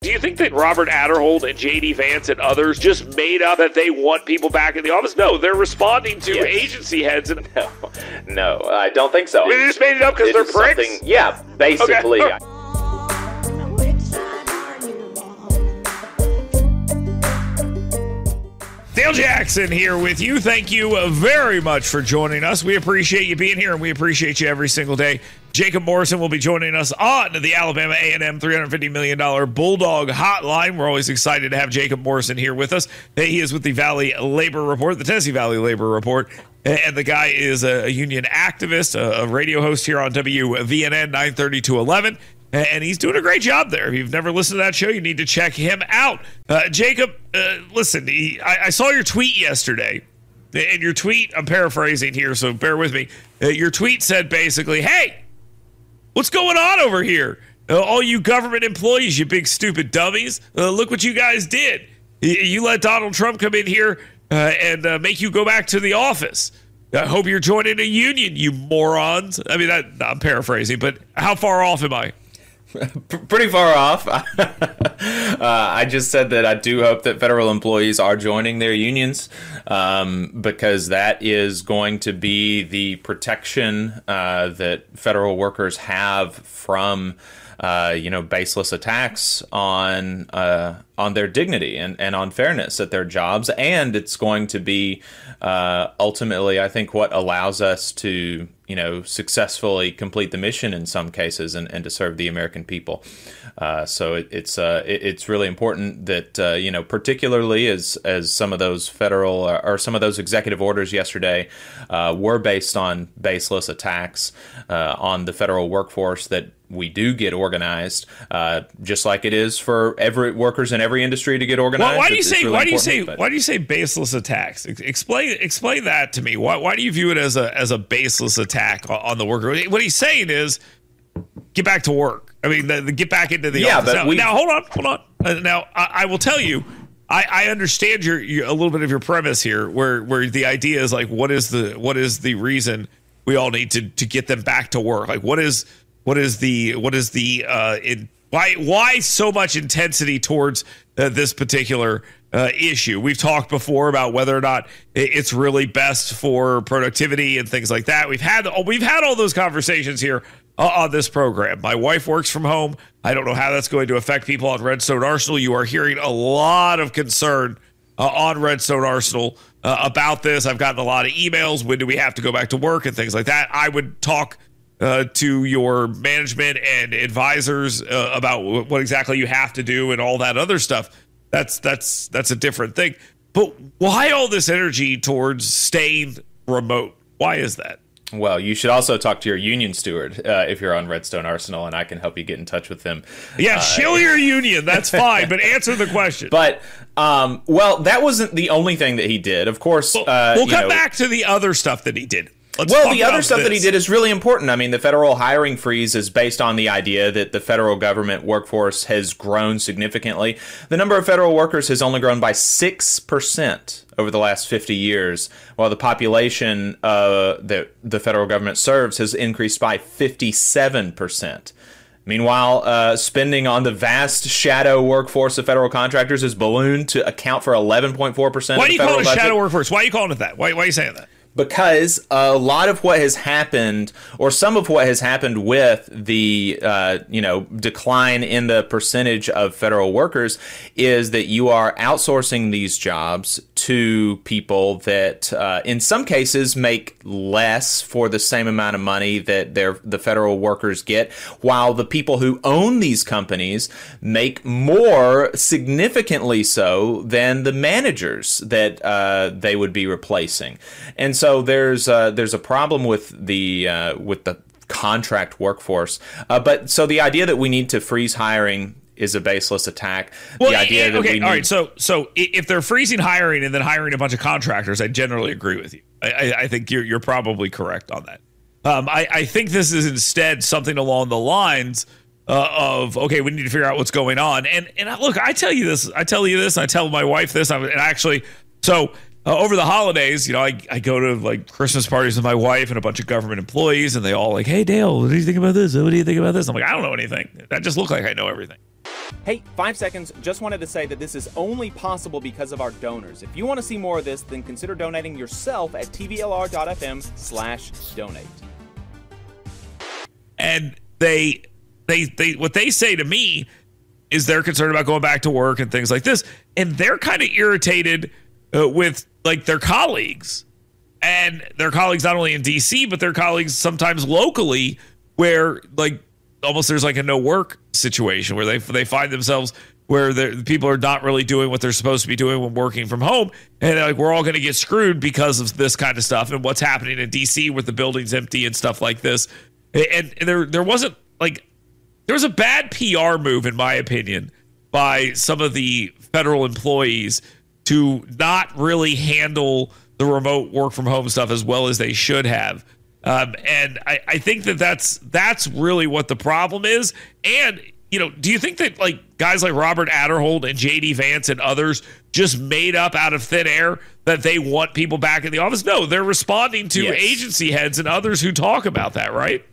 Do you think that Robert Adderhold and J.D. Vance and others just made up that they want people back in the office? No, they're responding to agency heads. And No, I don't think so. They just made it up because they're pricks? Yeah, basically. Okay. Dale Jackson here with you. Thank you very much for joining us. We appreciate you being here, and we appreciate you every single day. Jacob Morrison will be joining us on the Alabama A&M $350 million Bulldog Hotline. We're always excited to have Jacob Morrison here with us. He is with the Valley Labor Report, the Tennessee Valley Labor Report, and the guy is a union activist, a radio host here on WVNN 930 to 11. And he's doing a great job there. If you've never listened to that show, you need to check him out. Jacob, listen, I saw your tweet yesterday. And your tweet, I'm paraphrasing here, so bear with me. Your tweet said basically, hey, what's going on over here? All you government employees, you big stupid dummies. Look what you guys did. You let Donald Trump come in here and make you go back to the office. I hope you're joining a union, you morons. I mean, I'm paraphrasing, but how far off am I? Pretty far off. I just said that I do hope that federal employees are joining their unions because that is going to be the protection that federal workers have from baseless attacks on their dignity and on fairness at their jobs. And it's going to be ultimately, I think, what allows us to successfully complete the mission in some cases and to serve the American people. So it's really important that, particularly as some of those federal or some of those executive orders yesterday were based on baseless attacks on the federal workforce, that we do get organized, just like it is for every workers in every industry to get organized. Why do you say baseless attacks? Explain that to me. Why do you view it as a baseless attack on the worker? What he's saying is, get back to work. I mean, get back into the office. Now, hold on. Now, I will tell you, I understand your a little bit of your premise here, where the idea is like, what is the reason we all need to get them back to work? Like, why so much intensity towards this particular issue? We've talked before about whether or not it's really best for productivity and things like that. We've had all those conversations here on this program. My wife works from home. I don't know how that's going to affect people on Redstone Arsenal. You are hearing a lot of concern on Redstone Arsenal about this. I've gotten a lot of emails. When do we have to go back to work and things like that? I would talk to your management and advisors about what exactly you have to do and all that other stuff. That's a different thing. But why all this energy towards staying remote? Why is that? Well, you should also talk to your union steward if you're on Redstone Arsenal, and I can help you get in touch with them. Yeah, shill your union. That's fine, but answer the question. But, that wasn't the only thing that he did. Of course, we'll come back to the other stuff that he did. The other stuff that he did is really important. I mean, the federal hiring freeze is based on the idea that the federal government workforce has grown significantly. The number of federal workers has only grown by 6% over the last 50 years, while the population that the federal government serves has increased by 57%. Meanwhile, spending on the vast shadow workforce of federal contractors has ballooned to account for 11.4%. Why do you call it a shadow workforce? Why are you calling it that? Why are you saying that? Because a lot of what has happened, or some of what has happened with the decline in the percentage of federal workers, is that you are outsourcing these jobs to people that in some cases make less for the same amount of money that the federal workers get, while the people who own these companies make more, significantly so, than the managers that they would be replacing. And so there's a problem with the contract workforce. But so the idea that we need to freeze hiring is a baseless attack. Well, all right. So if they're freezing hiring and then hiring a bunch of contractors, I generally agree with you. I think you're probably correct on that. I think this is instead something along the lines of, okay, we need to figure out what's going on. And look, I tell you this, and I tell my wife this, over the holidays, I go to like Christmas parties with my wife and a bunch of government employees, and they all like, hey, Dale, what do you think about this? What do you think about this? I'm like, I don't know anything. I just look like I know everything. Hey, 5 seconds, just wanted to say that this is only possible because of our donors. If you want to see more of this, then consider donating yourself at tvlr.fm/donate. And they what they say to me is they're concerned about going back to work and things like this. And they're kind of irritated with like their colleagues, and their colleagues not only in DC, but their colleagues sometimes locally, where like almost there's like a no work situation where they find themselves where the people are not really doing what they're supposed to be doing when working from home. And like, we're all going to get screwed because of this kind of stuff and what's happening in DC with the buildings empty and stuff like this. And there wasn't like, there was a bad PR move, in my opinion, by some of the federal employees to not really handle the remote work from home stuff as well as they should have. And I think that's really what the problem is. And, you know, do you think that like guys like Robert Adderholt and JD Vance and others just made up out of thin air that they want people back in the office? No, they're responding to agency heads and others who talk about that, right?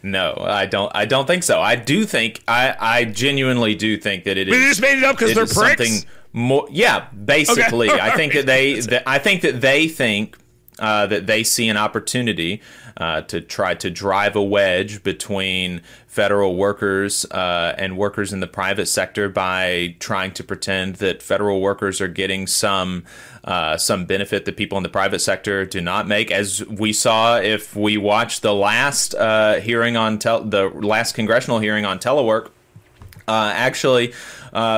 No, I don't think so. I genuinely do think that it is. They just made it up because they're pricks. More, yeah, basically. Okay. I think that they think that they see an opportunity to try to drive a wedge between federal workers and workers in the private sector by trying to pretend that federal workers are getting some benefit that people in the private sector do not make, as we saw if we watched the last the last congressional hearing on telework. Actually,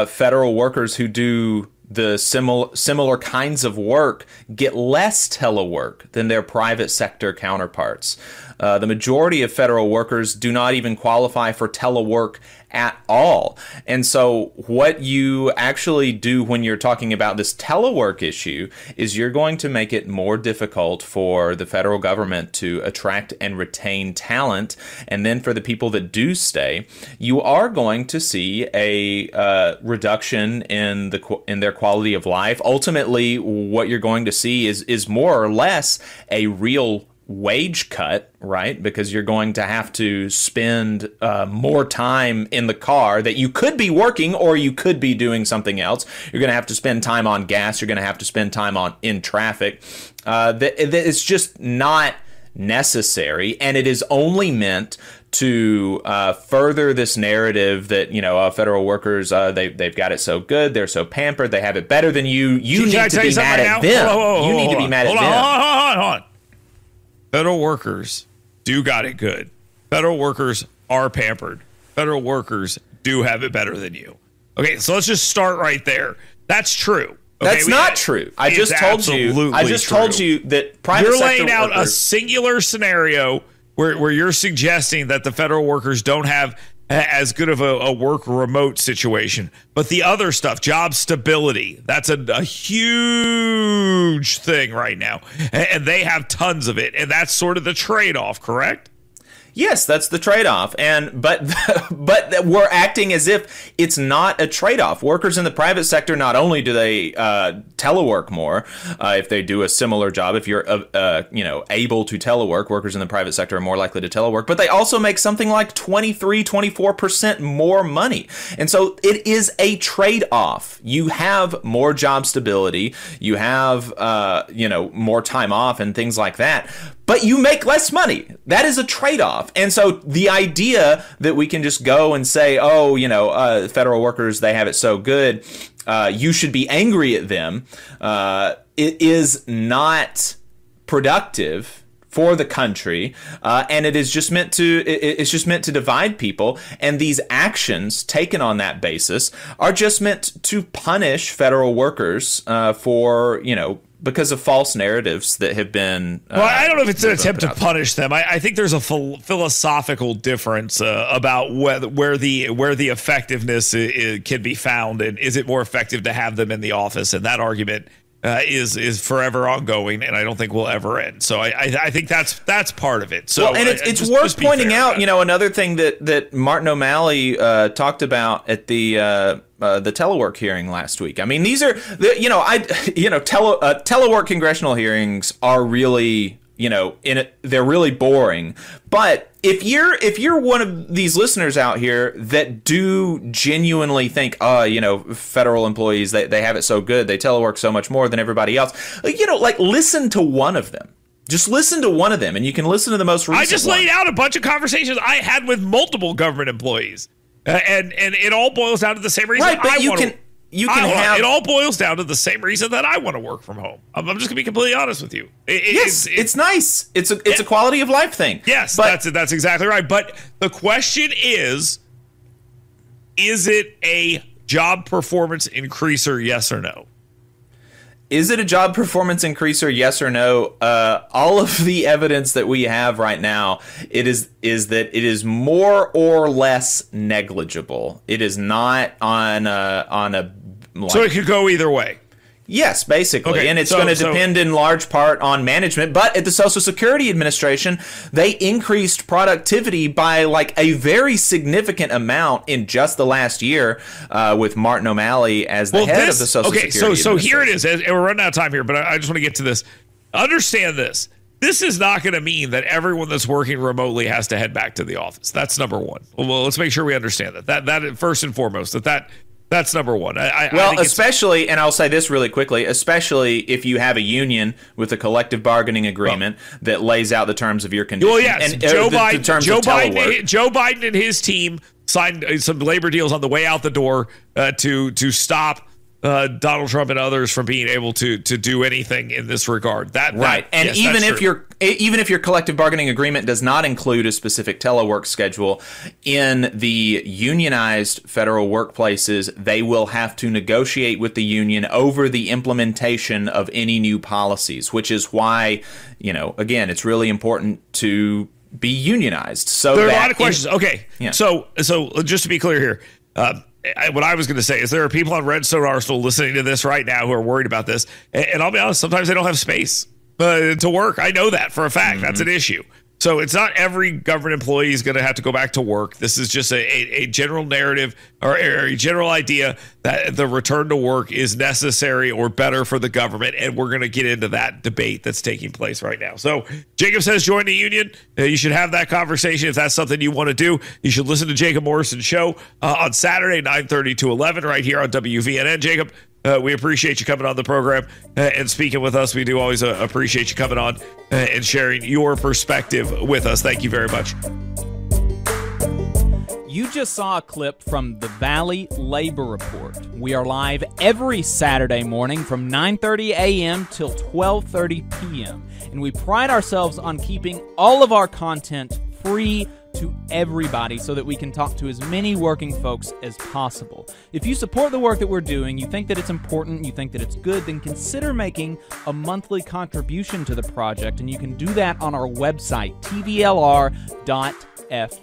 federal workers who do the similar kinds of work get less telework than their private sector counterparts. The majority of federal workers do not even qualify for telework at all. And so what you actually do when you're talking about this telework issue is you're going to make it more difficult for the federal government to attract and retain talent. And then for the people that do stay, you are going to see a reduction in their quality of life. Ultimately, what you're going to see is more or less a real wage cut, right? Because you're going to have to spend more time in the car that you could be working or you could be doing something else. You're going to have to spend time on gas. You're going to have to spend time in traffic. It's just not necessary, and it is only meant to further this narrative that, you know, federal workers, they've got it so good, they're so pampered, they have it better than you. You need to be mad at them. You need to be mad at them. Hold on. Federal workers do got it good. Federal workers are pampered. Federal workers do have it better than you. Okay, so let's just start right there. That's true. Okay, that's not true. I just told you that private sector workers... You're laying out a singular scenario where you're suggesting that the federal workers don't have as good of a work remote situation. But the other stuff, job stability, that's a huge thing right now. And they have tons of it. And that's sort of the trade-off, correct? Yes, that's the trade-off, but we're acting as if it's not a trade-off. Workers in the private sector, not only do they telework more if they do a similar job. If you're able to telework, workers in the private sector are more likely to telework, but they also make something like 24% more money. And so it is a trade-off. You have more job stability, you have more time off and things like that, but you make less money. That is a trade-off. And so the idea that we can just go and say, federal workers, they have it so good, you should be angry at them, it is not productive for the country, and it is just meant to it's just meant to divide people. And these actions taken on that basis are just meant to punish federal workers for because of false narratives that have been... well, I don't know if it's an attempt to punish them. I think there's a philosophical difference about where the effectiveness can be found, and is it more effective to have them in the office? And that argument is forever ongoing, and I don't think will ever end. So I think that's part of it. So, well, and it's worth pointing out, another thing that Martin O'Malley talked about at the telework hearing last week. I mean, these are telework congressional hearings are really they're really boring. But if you're one of these listeners out here that do genuinely think, federal employees, they have it so good, they telework so much more than everybody else, listen to one of them. Just listen to one of them, and you can listen to the most recent I just laid out a bunch of conversations I had with multiple government employees, and it all boils down to the same reason. Right, but it all boils down to the same reason that I want to work from home. I'm just gonna be completely honest with you. It's nice. It's a quality of life thing. Yes, but that's exactly right. But the question is it a job performance increaser? Yes or no? Is it a job performance increaser? Yes or no? All of the evidence that we have right now, is that it is more or less negligible. It is not on a. So it could go either way. Yes, basically. Okay, and it's going to depend in large part on management. But at the Social Security Administration, they increased productivity by a very significant amount in just the last year with Martin O'Malley as the head of the Social Security Administration. So here it is. And we're running out of time here, but I just want to get to this. Understand this. This is not going to mean that everyone that's working remotely has to head back to the office. That's number one. Well, let's make sure we understand that first and foremost, that's number one. Especially, and I'll say this really quickly, especially if you have a union with a collective bargaining agreement that lays out the terms of your condition. Well, yes, and, Joe Biden and his team signed some labor deals on the way out the door to stop Donald Trump and others from being able to do anything in this regard. Even if your collective bargaining agreement does not include a specific telework schedule, in the unionized federal workplaces, they will have to negotiate with the union over the implementation of any new policies, which is why, again, it's really important to be unionized. So there are a lot of questions. Okay, yeah. So just to be clear here. What I was going to say is there are people on Redstone Arsenal listening to this right now who are worried about this. And I'll be honest, sometimes they don't have space to work. I know that for a fact. Mm-hmm. That's an issue. So it's not every government employee is going to have to go back to work. This is just a general narrative or a general idea that the return to work is necessary or better for the government. And we're going to get into that debate that's taking place right now. So Jacob says join the union. You should have that conversation if that's something you want to do. You should listen to Jacob Morrison's show on Saturday, 9:30 to 11 right here on WVNN. Jacob, we appreciate you coming on the program and speaking with us. We do always appreciate you coming on and sharing your perspective with us. Thank you very much. You just saw a clip from the Valley Labor Report. We are live every Saturday morning from 9:30 a.m. till 12:30 p.m. And we pride ourselves on keeping all of our content free to everybody so that we can talk to as many working folks as possible. If you support the work that we're doing, you think that it's important, you think that it's good, then consider making a monthly contribution to the project, and you can do that on our website, tvlr.fm.